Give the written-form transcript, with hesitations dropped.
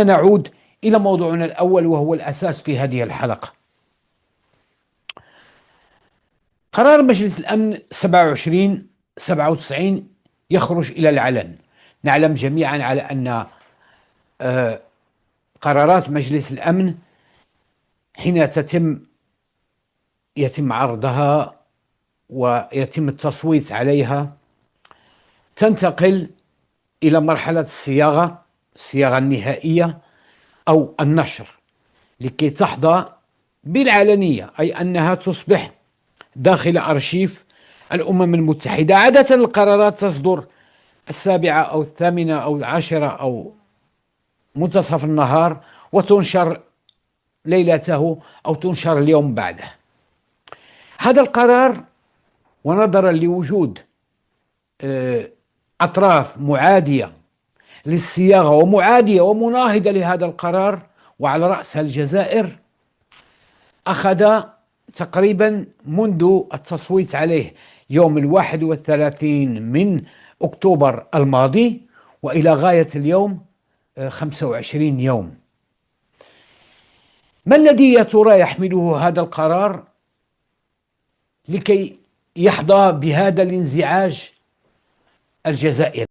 نعود إلى موضوعنا الأول وهو الأساس في هذه الحلقة. قرار مجلس الأمن 2797 يخرج إلى العلن. نعلم جميعا على أن قرارات مجلس الأمن حين يتم عرضها ويتم التصويت عليها تنتقل إلى مرحلة الصياغة النهائية أو النشر لكي تحظى بالعلنية، أي أنها تصبح داخل أرشيف الأمم المتحدة. عادة القرارات تصدر 7 أو 8 أو 10 أو منتصف النهار وتنشر ليلته أو تنشر اليوم بعده. هذا القرار ونظرا لوجود أطراف معادية للصياغة ومعادية ومناهضة لهذا القرار وعلى رأسها الجزائر، أخذ تقريبا منذ التصويت عليه يوم 31 من أكتوبر الماضي وإلى غاية اليوم 25 يوم. ما الذي يا ترى يحمله هذا القرار لكي يحظى بهذا الانزعاج الجزائري؟